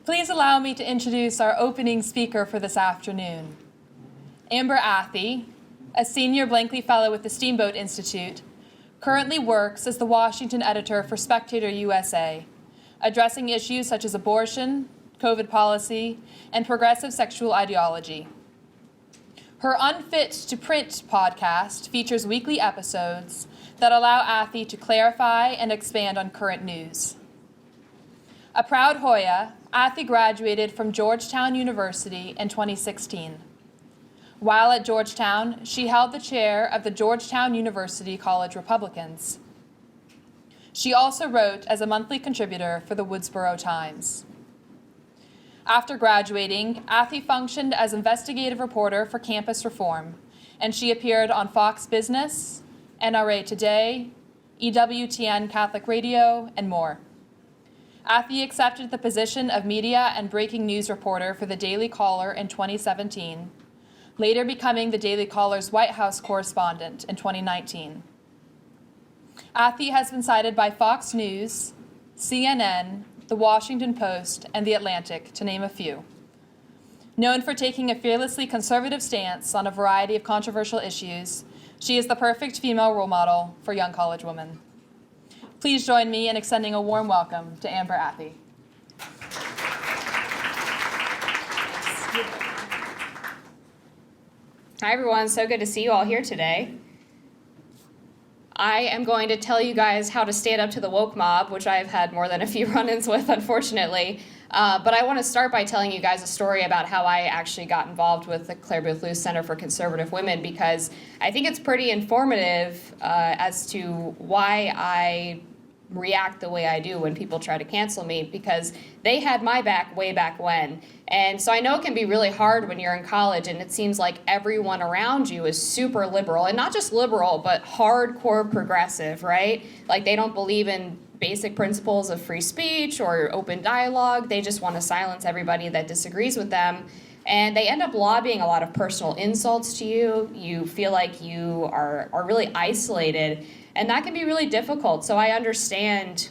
Please allow me to introduce our opening speaker for this afternoon. Amber Athey, a senior Blankley Fellow with the Steamboat Institute, currently works as the Washington editor for Spectator USA, addressing issues such as abortion, COVID policy, and progressive sexual ideology. Her Unfit to Print podcast features weekly episodes that allow Athey to clarify and expand on current news. A proud Hoya, Athey graduated from Georgetown University in 2016. While at Georgetown, she held the chair of the Georgetown University College Republicans. She also wrote as a monthly contributor for the Woodsboro Times. After graduating, Athey functioned as investigative reporter for Campus Reform, and she appeared on Fox Business, NRA Today, EWTN Catholic Radio, and more. Athey accepted the position of media and breaking news reporter for the Daily Caller in 2017, later becoming the Daily Caller's White House correspondent in 2019. Athey has been cited by Fox News, CNN, The Washington Post, and The Atlantic, to name a few. Known for taking a fearlessly conservative stance on a variety of controversial issues, she is the perfect female role model for young college women. Please join me in extending a warm welcome to Amber Athey. Hi everyone, so good to see you all here today. I am going to tell you guys how to stand up to the woke mob, which I've had more than a few run-ins with, unfortunately. But I want to start by telling you guys a story about how I actually got involved with the Claire Booth Luce Center for Conservative Women, because I think it's pretty informative as to why I react the way I do when people try to cancel me, because they had my back way back when. And so I know it can be really hard when you're in college and it seems like everyone around you is super liberal, and not just liberal, but hardcore progressive, right? Like they don't believe in basic principles of free speech or open dialogue. They just want to silence everybody that disagrees with them. And they end up lobbying a lot of personal insults to you. You feel like you are really isolated, and that can be really difficult. So I understand,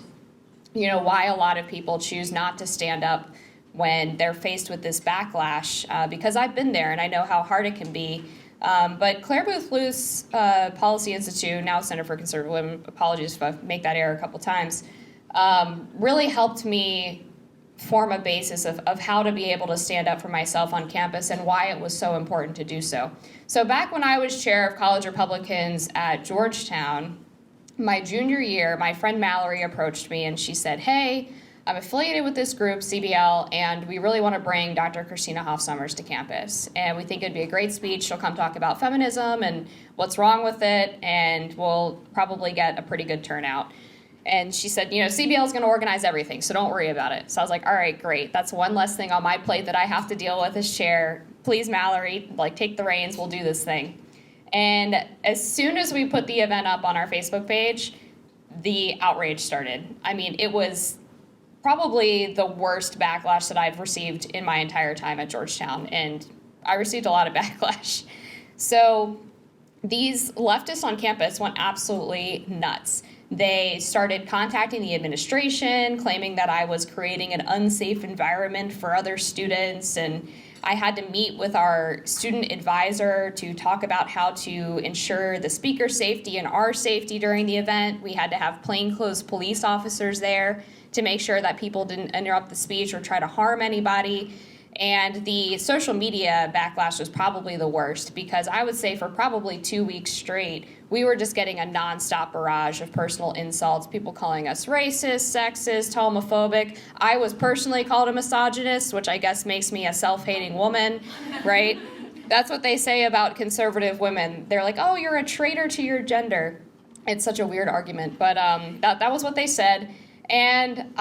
why a lot of people choose not to stand up when they're faced with this backlash, because I've been there and I know how hard it can be. But Claire Booth Luce Policy Institute, now Center for Conservative Women, apologies if I make that error a couple times, really helped me form a basis of how to be able to stand up for myself on campus and why it was so important to do so. So back when I was chair of college Republicans at Georgetown, my junior year, my friend Mallory approached me and she said, "Hey, I'm affiliated with this group, CBL, and we really want to bring Dr. Christina Hoff Sommers to campus. And we think it'd be a great speech. She'll come talk about feminism and what's wrong with it, and we'll probably get a pretty good turnout." And she said, CBL is going to organize everything, so don't worry about it. So I was like, all right, great. That's one less thing on my plate that I have to deal with as chair. Please, Mallory, take the reins. We'll do this thing. And as soon as we put the event up on our Facebook page, the outrage started. I mean, it was probably the worst backlash that I've received in my entire time at Georgetown, and I received a lot of backlash. So these leftists on campus went absolutely nuts. They started contacting the administration, claiming that I was creating an unsafe environment for other students, and I had to meet with our student advisor to talk about how to ensure the speaker's safety and our safety during the event. We had to have plainclothes police officers there to make sure that people didn't interrupt the speech or try to harm anybody. And the social media backlash was probably the worst, because I would say for probably 2 weeks straight, we were just getting a nonstop barrage of personal insults, people calling us racist, sexist, homophobic. I was personally called a misogynist, which I guess makes me a self-hating woman, right? That's what they say about conservative women. They're like, oh, you're a traitor to your gender. It's such a weird argument, but that was what they said. And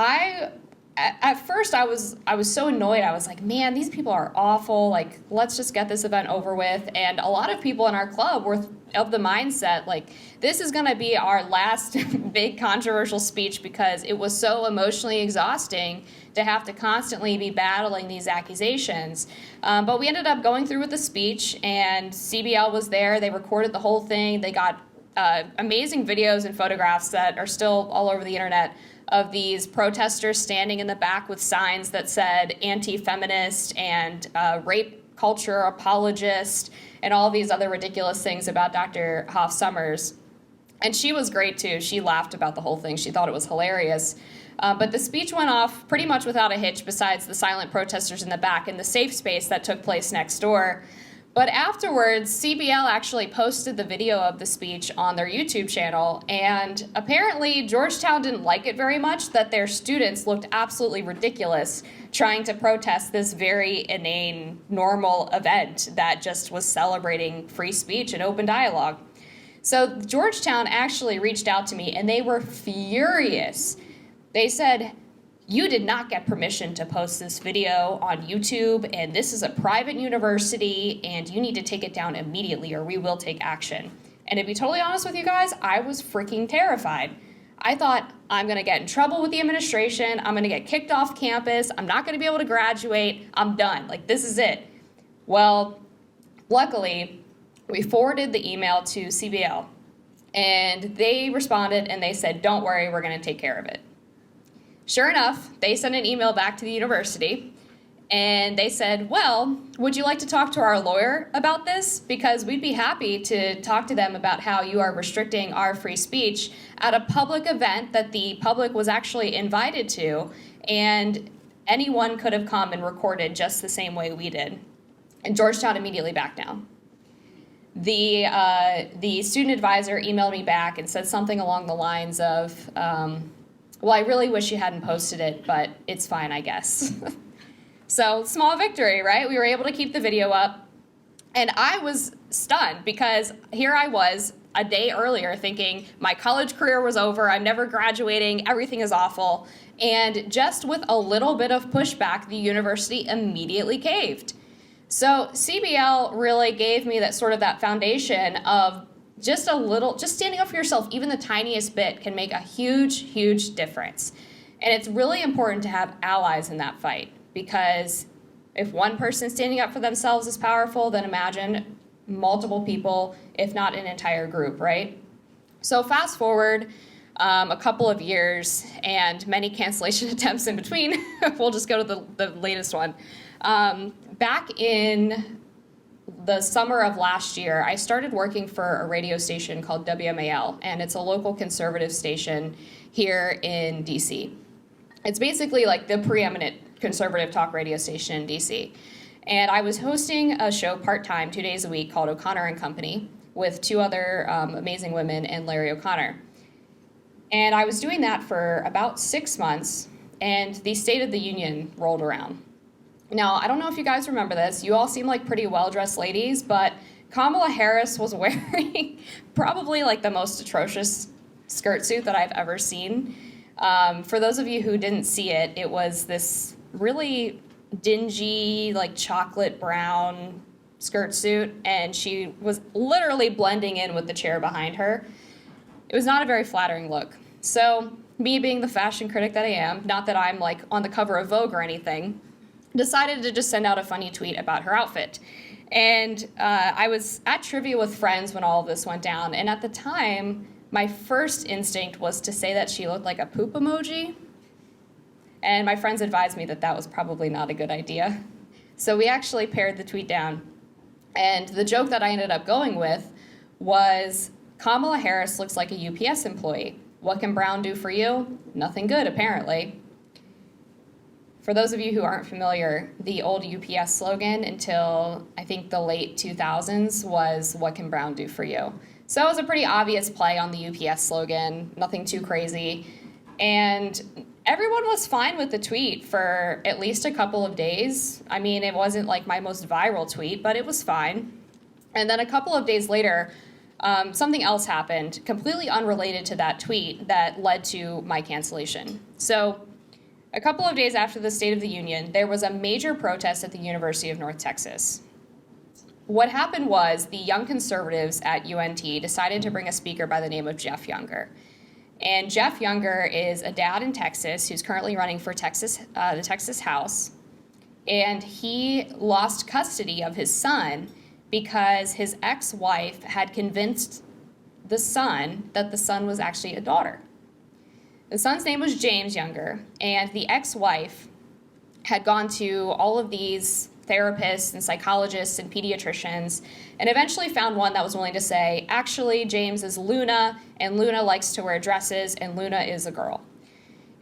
at first I was so annoyed. I was like, man, these people are awful. Let's just get this event over with. And a lot of people in our club were of the mindset, this is going to be our last big controversial speech, because it was so emotionally exhausting to have to constantly be battling these accusations. But we ended up going through with the speech, and CBL was there. They recorded the whole thing. They got amazing videos and photographs that are still all over the internet of these protesters standing in the back with signs that said anti-feminist and rape culture apologist and all these other ridiculous things about Dr. Hoff Sommers. And she was great too. She laughed about the whole thing. She thought it was hilarious. But the speech went off pretty much without a hitch, besides the silent protesters in the back and the safe space that took place next door. But afterwards, CBL actually posted the video of the speech on their YouTube channel, and apparently Georgetown didn't like it very much that their students looked absolutely ridiculous trying to protest this very inane, normal event that just was celebrating free speech and open dialogue. So Georgetown actually reached out to me, and they were furious. They said, "You did not get permission to post this video on YouTube, and this is a private university, and you need to take it down immediately or we will take action." And to be totally honest with you guys, I was freaking terrified. I thought, I'm gonna get in trouble with the administration, I'm gonna get kicked off campus, I'm not gonna be able to graduate, I'm done, like this is it. Well, luckily, we forwarded the email to CBL, and they responded and they said, "Don't worry, we're gonna take care of it." Sure enough, they sent an email back to the university, and they said, "Well, would you like to talk to our lawyer about this? Because we'd be happy to talk to them about how you are restricting our free speech at a public event that the public was actually invited to, and anyone could have come and recorded just the same way we did." And Georgetown immediately backed down. The student advisor emailed me back and said something along the lines of, "Well, I really wish you hadn't posted it, but it's fine, I guess." So, small victory, right? We were able to keep the video up. And I was stunned because here I was a day earlier thinking my college career was over, I'm never graduating, everything is awful. And just with a little bit of pushback, the university immediately caved. So CBL really gave me that sort of that foundation of just standing up for yourself, even the tiniest bit can make a huge, huge difference. And it's really important to have allies in that fight, because if one person standing up for themselves is powerful, then imagine multiple people, if not an entire group, right? So fast forward a couple of years and many cancellation attempts in between. We'll just go to the latest one. Back in the summer of last year, I started working for a radio station called WMAL, and it's a local conservative station here in DC. It's basically like the preeminent conservative talk radio station in DC. And I was hosting a show part-time 2 days a week called O'Connor and Company with two other amazing women and Larry O'Connor. And I was doing that for about 6 months, and the State of the Union rolled around. Now, I don't know if you guys remember this. You all seem like pretty well-dressed ladies, but Kamala Harris was wearing probably like the most atrocious skirt suit that I've ever seen. For those of you who didn't see it, it was this really dingy, like chocolate brown skirt suit, and she was literally blending in with the chair behind her. It was not a very flattering look. So, me being the fashion critic that I am, not that I'm like on the cover of Vogue or anything, decided to just send out a funny tweet about her outfit. And I was at trivia with friends when all of this went down, and at the time, my first instinct was to say that she looked like a poop emoji. And my friends advised me that that was probably not a good idea. So we actually pared the tweet down. And the joke that I ended up going with was, Kamala Harris looks like a UPS employee. What can Brown do for you? Nothing good, apparently. For those of you who aren't familiar, the old UPS slogan until I think the late 2000s was, "What can Brown do for you?" So it was a pretty obvious play on the UPS slogan, nothing too crazy. And everyone was fine with the tweet for at least a couple of days. I mean, it wasn't like my most viral tweet, but it was fine. And then a couple of days later, something else happened, completely unrelated to that tweet, that led to my cancellation. So a couple of days after the State of the Union, there was a major protest at the University of North Texas. What happened was the young conservatives at UNT decided to bring a speaker by the name of Jeff Younger. And Jeff Younger is a dad in Texas who's currently running for the Texas House. And he lost custody of his son because his ex-wife had convinced the son that the son was actually a daughter. The son's name was James Younger, and the ex-wife had gone to all of these therapists and psychologists and pediatricians, and eventually found one that was willing to say, actually, James is Luna, and Luna likes to wear dresses, and Luna is a girl.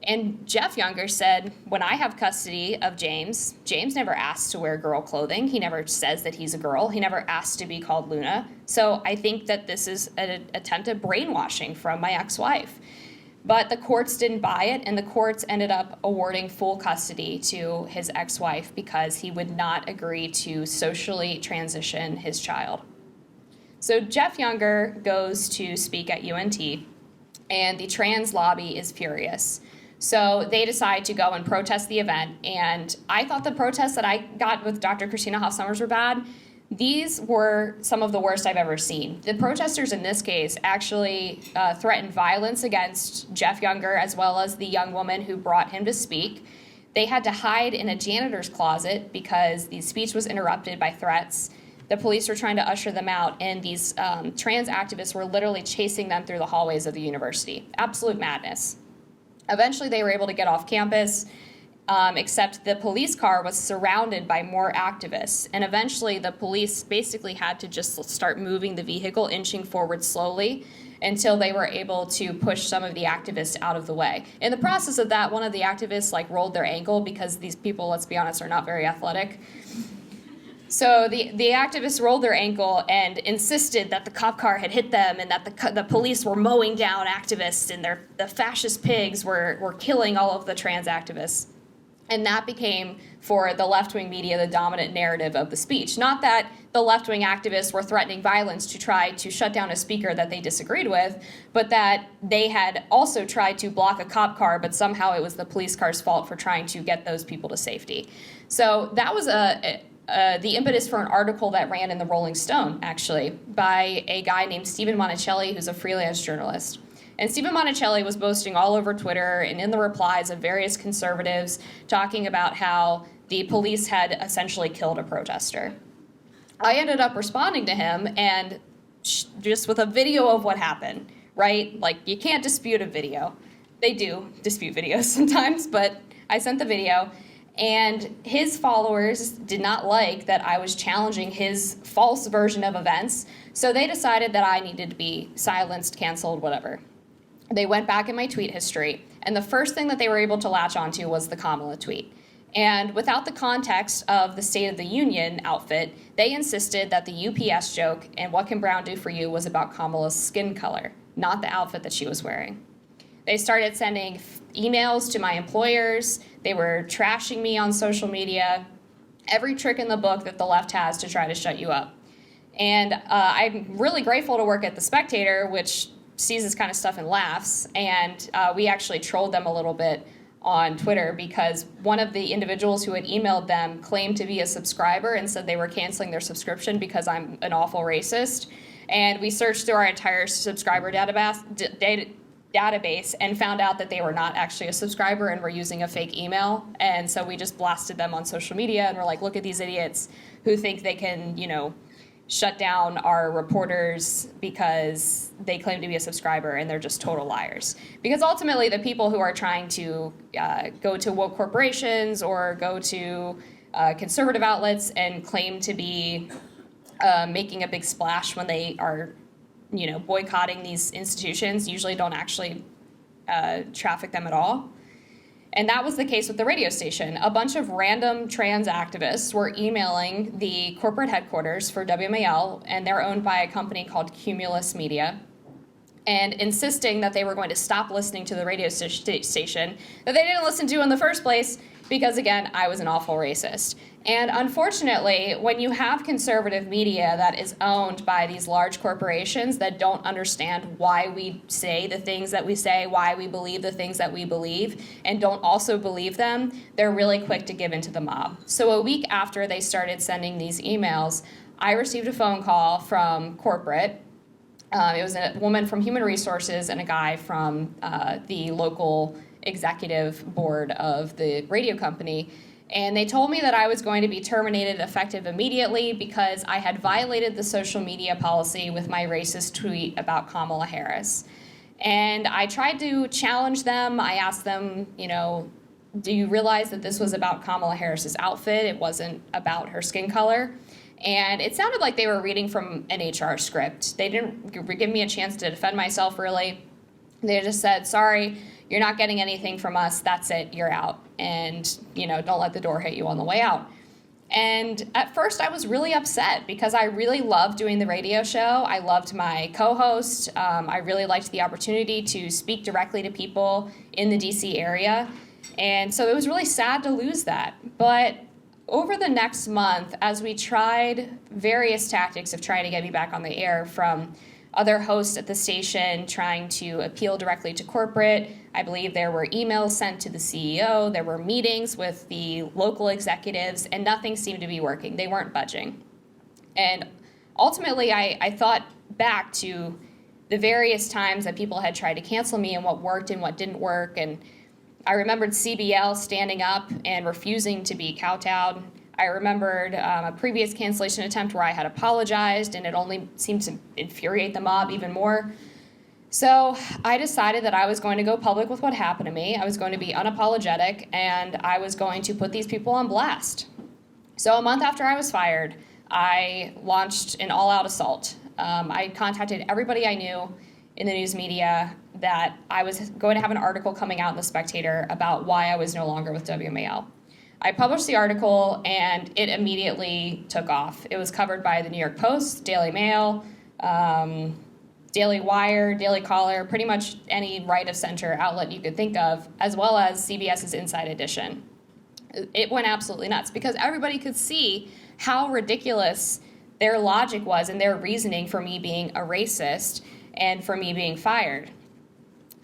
And Jeff Younger said, when I have custody of James, James never asks to wear girl clothing. He never says that he's a girl. He never asks to be called Luna. So I think that this is an attempt at brainwashing from my ex-wife. But the courts didn't buy it, and the courts ended up awarding full custody to his ex-wife because he would not agree to socially transition his child. So Jeff Younger goes to speak at UNT, and the trans lobby is furious. So they decide to go and protest the event, and I thought the protests that I got with Dr. Christina Hoff Sommers were bad. These were some of the worst I've ever seen. The protesters in this case actually threatened violence against Jeff Younger as well as the young woman who brought him to speak. They had to hide in a janitor's closet because the speech was interrupted by threats. The police were trying to usher them out, and these trans activists were literally chasing them through the hallways of the university. Absolute madness. Eventually, they were able to get off campus, except the police car was surrounded by more activists. And eventually, the police basically had to just start moving the vehicle, inching forward slowly, until they were able to push some of the activists out of the way. In the process of that, one of the activists rolled their ankle because these people, let's be honest, are not very athletic. So the activists rolled their ankle and insisted that the cop car had hit them and that the police were mowing down activists and the fascist pigs were killing all of the trans activists. And that became, for the left-wing media, the dominant narrative of the speech. Not that the left-wing activists were threatening violence to try to shut down a speaker that they disagreed with, but that they had also tried to block a cop car, but somehow it was the police car's fault for trying to get those people to safety. So that was the impetus for an article that ran in the Rolling Stone, actually, by a guy named Stephen Monticelli, who's a freelance journalist. And Stephen Monticelli was boasting all over Twitter and in the replies of various conservatives talking about how the police had essentially killed a protester. I ended up responding to him and just with a video of what happened, right? You can't dispute a video. They do dispute videos sometimes, but I sent the video. And his followers did not like that I was challenging his false version of events, so they decided that I needed to be silenced, canceled, whatever. They went back in my tweet history, and the first thing that they were able to latch onto was the Kamala tweet. And without the context of the State of the Union outfit, they insisted that the UPS joke, and what can Brown do for you, was about Kamala's skin color, not the outfit that she was wearing. They started sending emails to my employers. They were trashing me on social media. Every trick in the book that the left has to try to shut you up. And I'm really grateful to work at the Spectator, which sees this kind of stuff and laughs. And we actually trolled them a little bit on Twitter because one of the individuals who had emailed them claimed to be a subscriber and said they were canceling their subscription because I'm an awful racist. And we searched through our entire subscriber database and found out that they were not actually a subscriber and were using a fake email. And so we just blasted them on social media and we're like, look at these idiots who think they can, shut down our reporters because they claim to be a subscriber, and they're just total liars. Because ultimately, the people who are trying to go to woke corporations or go to conservative outlets and claim to be making a big splash when they are boycotting these institutions usually don't actually traffic them at all. And that was the case with the radio station. A bunch of random trans activists were emailing the corporate headquarters for WMAL, and they're owned by a company called Cumulus Media, and insisting that they were going to stop listening to the radio station that they didn't listen to in the first place because, again, I was an awful racist. And unfortunately, when you have conservative media that is owned by these large corporations that don't understand why we say the things that we say, why we believe the things that we believe, and don't also believe them, they're really quick to give into the mob. So a week after they started sending these emails, I received a phone call from corporate. It was a woman from Human Resources and a guy from the local executive board of the radio company. And they told me that I was going to be terminated effective immediately because I had violated the social media policy with my racist tweet about Kamala Harris. And I tried to challenge them. I asked them, do you realize that this was about Kamala Harris's outfit? It wasn't about her skin color. And it sounded like they were reading from an HR script. They didn't give me a chance to defend myself, really. They just said, sorry, you're not getting anything from us. That's it. You're out. And, don't let the door hit you on the way out. And at first I was really upset because I really loved doing the radio show. I loved my co-host. I really liked the opportunity to speak directly to people in the DC area. And so it was really sad to lose that. But over the next month, as we tried various tactics of trying to get me back on the air, from other hosts at the station trying to appeal directly to corporate, I believe there were emails sent to the CEO, there were meetings with the local executives, and nothing seemed to be working. They weren't budging. And ultimately, I thought back to the various times that people had tried to cancel me and what worked and what didn't work. And I remembered CBL standing up and refusing to be kowtowed. I remembered a previous cancellation attempt where I had apologized, and it only seemed to infuriate the mob even more. So I decided that I was going to go public with what happened to me. I was going to be unapologetic, and I was going to put these people on blast. So a month after I was fired, I launched an all-out assault. I contacted everybody I knew in the news media that I was going to have an article coming out in the Spectator about why I was no longer with WMAL. I published the article, and it immediately took off. It was covered by the New York Post, Daily Mail, Daily Wire, Daily Caller, pretty much any right-of-center outlet you could think of, as well as CBS's Inside Edition. It went absolutely nuts because everybody could see how ridiculous their logic was and their reasoning for me being a racist and for me being fired.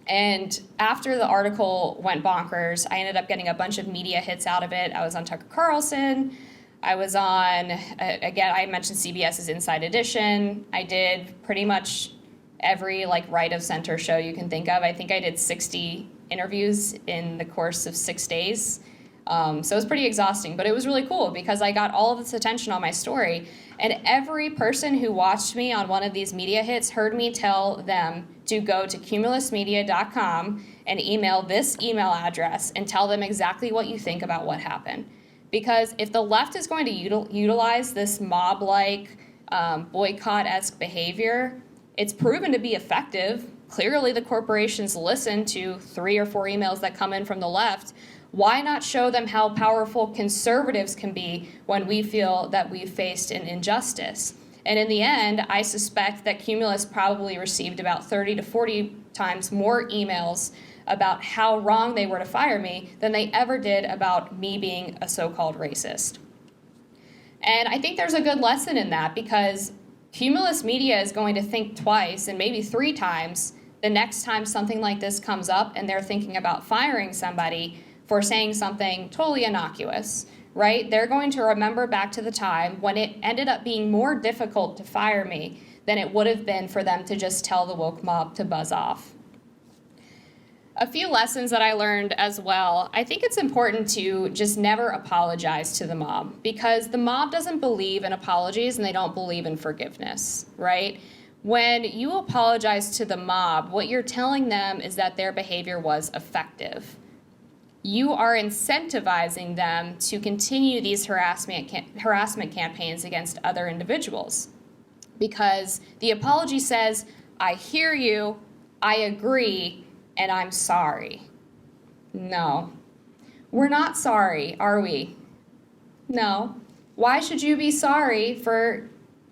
And after the article went bonkers, I ended up getting a bunch of media hits out of it. I was on Tucker Carlson. I was on, again, I mentioned CBS's Inside Edition. I did pretty much every right-of-center show you can think of. I think I did 60 interviews in the course of 6 days. So it was pretty exhausting, but it was really cool because I got all of this attention on my story. And every person who watched me on one of these media hits heard me tell them to go to cumulusmedia.com and email this email address and tell them exactly what you think about what happened. Because if the left is going to utilize this mob-like boycott-esque behavior, it's proven to be effective. Clearly the corporations listen to 3 or 4 emails that come in from the left. Why not show them how powerful conservatives can be when we feel that we've faced an injustice? And in the end, I suspect that Cumulus probably received about 30 to 40 times more emails about how wrong they were to fire me than they ever did about me being a so-called racist. And I think there's a good lesson in that because Cumulus Media is going to think twice and maybe 3 times the next time something like this comes up and they're thinking about firing somebody for saying something totally innocuous, right? They're going to remember back to the time when it ended up being more difficult to fire me than it would have been for them to just tell the woke mob to buzz off. A few lessons that I learned as well. I think it's important to just never apologize to the mob because the mob doesn't believe in apologies and they don't believe in forgiveness, right? When you apologize to the mob, what you're telling them is that their behavior was effective. You are incentivizing them to continue these harassment campaigns against other individuals because the apology says, I hear you, I agree, and I'm sorry. No, we're not sorry, are we? No. Why should you be sorry for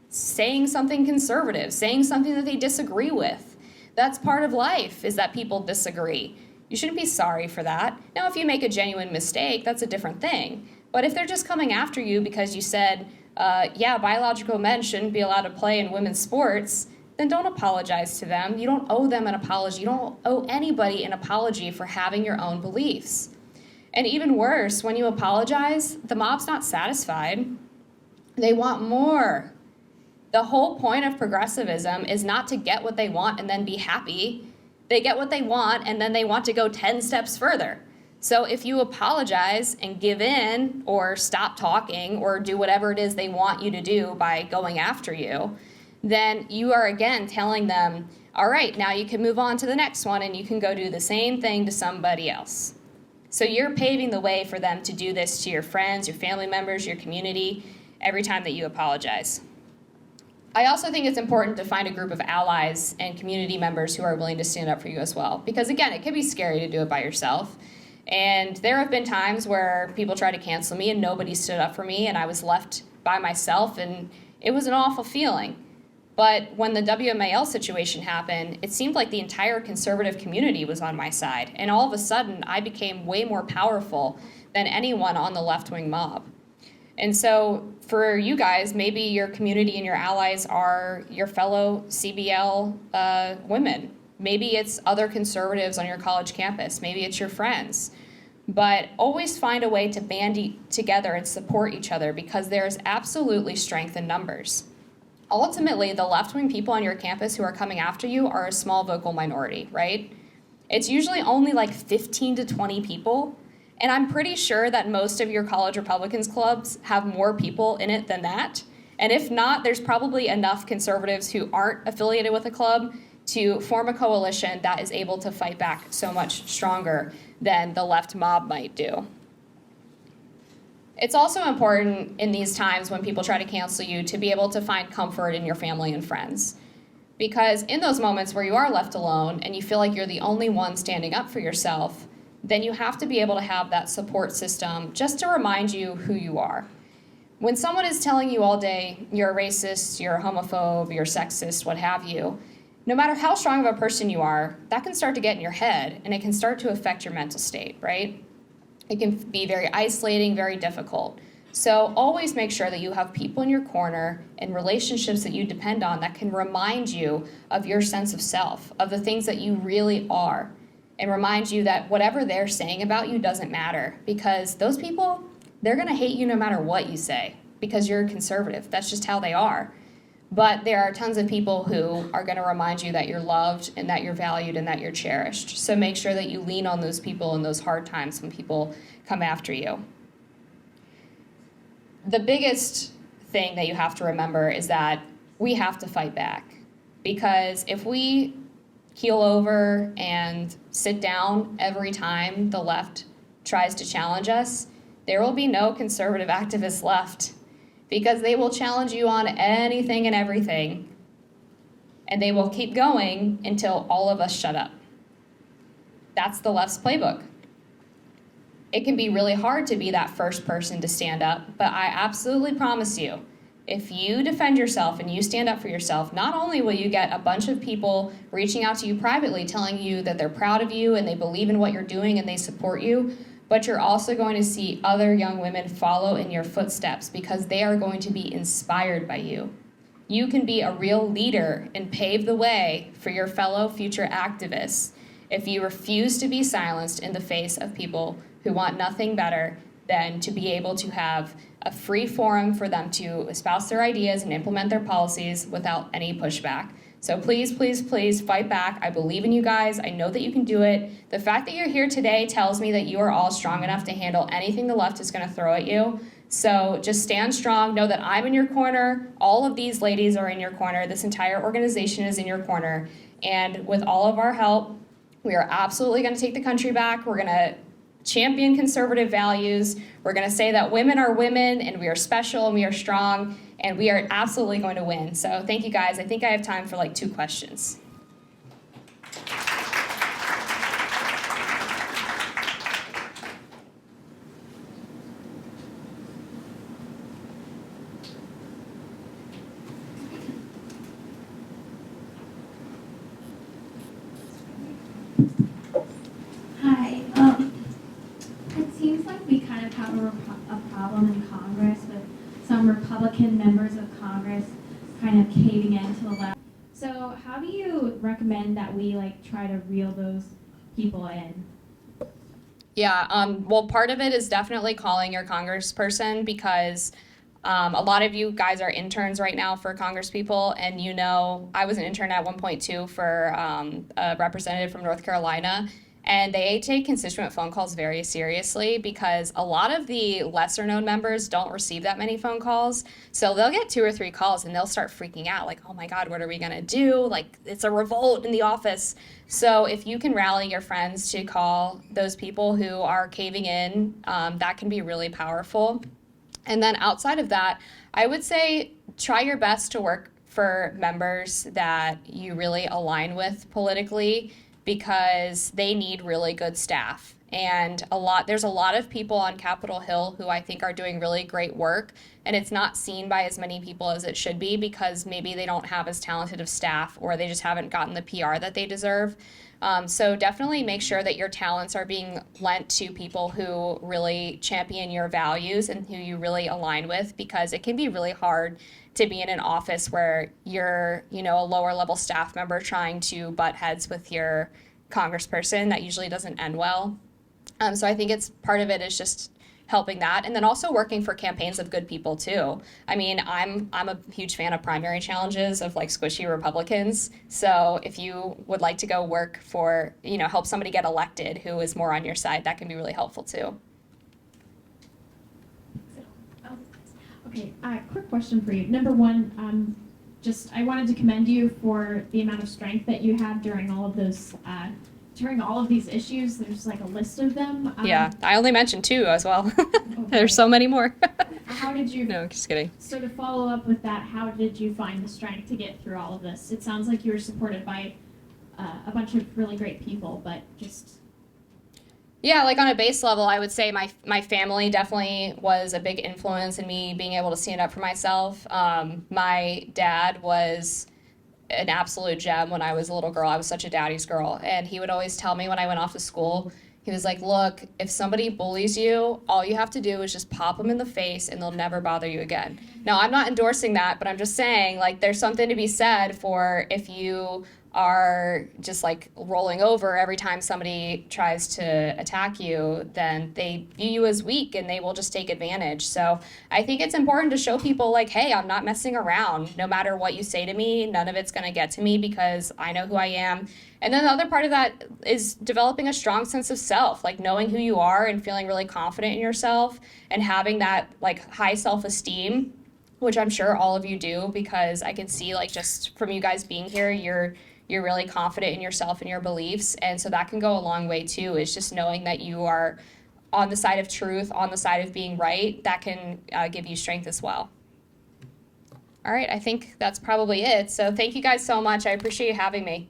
saying something conservative, saying something that they disagree with? That's part of life, is that people disagree. You shouldn't be sorry for that. Now, if you make a genuine mistake, that's a different thing. But if they're just coming after you because you said, yeah, biological men shouldn't be allowed to play in women's sports, then don't apologize to them. You don't owe them an apology. You don't owe anybody an apology for having your own beliefs. And even worse, when you apologize, the mob's not satisfied. They want more. The whole point of progressivism is not to get what they want and then be happy. They get what they want, and then they want to go 10 steps further. So if you apologize and give in or stop talking or do whatever it is they want you to do by going after you, then you are, again, telling them, All right, now you can move on to the next one and you can go do the same thing to somebody else. So you're paving the way for them to do this to your friends, your family members, your community, every time that you apologize. I also think it's important to find a group of allies and community members who are willing to stand up for you as well. Because again, it can be scary to do it by yourself. And there have been times where people tried to cancel me and nobody stood up for me and I was left by myself and it was an awful feeling. But when the WMAL situation happened, it seemed like the entire conservative community was on my side. And all of a sudden, I became way more powerful than anyone on the left-wing mob. And so for you guys, maybe your community and your allies are your fellow CBL women. Maybe it's other conservatives on your college campus. Maybe it's your friends. But always find a way to band together and support each other because there's absolutely strength in numbers. Ultimately, the left-wing people on your campus who are coming after you are a small vocal minority, right? It's usually only like 15 to 20 people. And I'm pretty sure that most of your college Republicans clubs have more people in it than that. And if not, there's probably enough conservatives who aren't affiliated with a club to form a coalition that is able to fight back so much stronger than the left mob might do. It's also important in these times when people try to cancel you to be able to find comfort in your family and friends. Because in those moments where you are left alone and you feel like you're the only one standing up for yourself, then you have to be able to have that support system just to remind you who you are. When someone is telling you all day, you're a racist, you're a homophobe, you're sexist, what have you, no matter how strong of a person you are, that can start to get in your head and it can start to affect your mental state, right? It can be very isolating, very difficult. So always make sure that you have people in your corner and relationships that you depend on that can remind you of your sense of self, of the things that you really are, and remind you that whatever they're saying about you doesn't matter because those people, they're gonna hate you no matter what you say because you're a conservative. That's just how they are. But there are tons of people who are going to remind you that you're loved and that you're valued and that you're cherished. So make sure that you lean on those people in those hard times when people come after you. The biggest thing that you have to remember is that we have to fight back. Because if we keel over and sit down every time the left tries to challenge us, there will be no conservative activists left. Because they will challenge you on anything and everything. And they will keep going until all of us shut up. That's the left's playbook. It can be really hard to be that first person to stand up, but I absolutely promise you, if you defend yourself and you stand up for yourself, not only will you get a bunch of people reaching out to you privately telling you that they're proud of you and they believe in what you're doing and they support you, but you're also going to see other young women follow in your footsteps because they are going to be inspired by you. You can be a real leader and pave the way for your fellow future activists if you refuse to be silenced in the face of people who want nothing better than to be able to have a free forum for them to espouse their ideas and implement their policies without any pushback. So please, please, please fight back. I believe in you guys. I know that you can do it. The fact that you're here today tells me that you are all strong enough to handle anything the left is going to throw at you. So just stand strong. Know that I'm in your corner. All of these ladies are in your corner. This entire organization is in your corner. And with all of our help, we are absolutely going to take the country back. We're going to champion conservative values. We're going to say that women are women and we are special and we are strong. And we are absolutely going to win. So thank you guys. I think I have time for like 2 questions. Hi. It seems like we kind of have a problem in Congress with some Republican members of Congress kind of caving in to the left. So how do you recommend that we try to reel those people in? Yeah, well, part of it is definitely calling your congressperson because a lot of you guys are interns right now for congresspeople, and you know I was an intern at 1.2 for a representative from North Carolina, And they take constituent phone calls very seriously because a lot of the lesser known members don't receive that many phone calls. So they'll get 2 or 3 calls and they'll start freaking out like, oh my God, what are we gonna do? Like, it's a revolt in the office. So if you can rally your friends to call those people who are caving in, that can be really powerful. And then outside of that, I would say try your best to work for members that you really align with politically, because they need really good staff. And there's a lot of people on Capitol Hill who I think are doing really great work, and it's not seen by as many people as it should be because maybe they don't have as talented of staff or they just haven't gotten the PR that they deserve. So definitely make sure that your talents are being lent to people who really champion your values and who you really align with, because it can be really hard to be in an office where you're, a lower level staff member trying to butt heads with your congressperson. That usually doesn't end well. So I think it's part of it is just helping that, and then also working for campaigns of good people too. I mean, I'm a huge fan of primary challenges of like squishy Republicans. So if you would like to go work for, help somebody get elected who is more on your side, that can be really helpful too. Okay, quick question for you. Number one, I wanted to commend you for the amount of strength that you had during all of those, during all of these issues. There's like a list of them. Yeah, I only mentioned 2 as well. Okay. There's so many more. How did you? No, just kidding. So to follow up with that, how did you find the strength to get through all of this? It sounds like you were supported by a bunch of really great people, but just. Yeah, like on a base level, I would say my family definitely was a big influence in me being able to stand up for myself. My dad was an absolute gem when I was a little girl. I was such a daddy's girl. And he would always tell me when I went off to school, he was like, look, if somebody bullies you, all you have to do is just pop them in the face and they'll never bother you again. Now, I'm not endorsing that, but I'm just saying, like, there's something to be said for if you are just like rolling over every time somebody tries to attack you, then they view you as weak and they will just take advantage. So I think it's important to show people like, hey, I'm not messing around. No matter what you say to me, none of it's going to get to me because I know who I am. And then the other part of that is developing a strong sense of self, like knowing who you are and feeling really confident in yourself and having that like high self-esteem, which I'm sure all of you do, because I can see like just from you guys being here, you're really confident in yourself and your beliefs. And so that can go a long way too, is just knowing that you are on the side of truth, on the side of being right. That can give you strength as well. All right, I think that's probably it. So thank you guys so much. I appreciate you having me.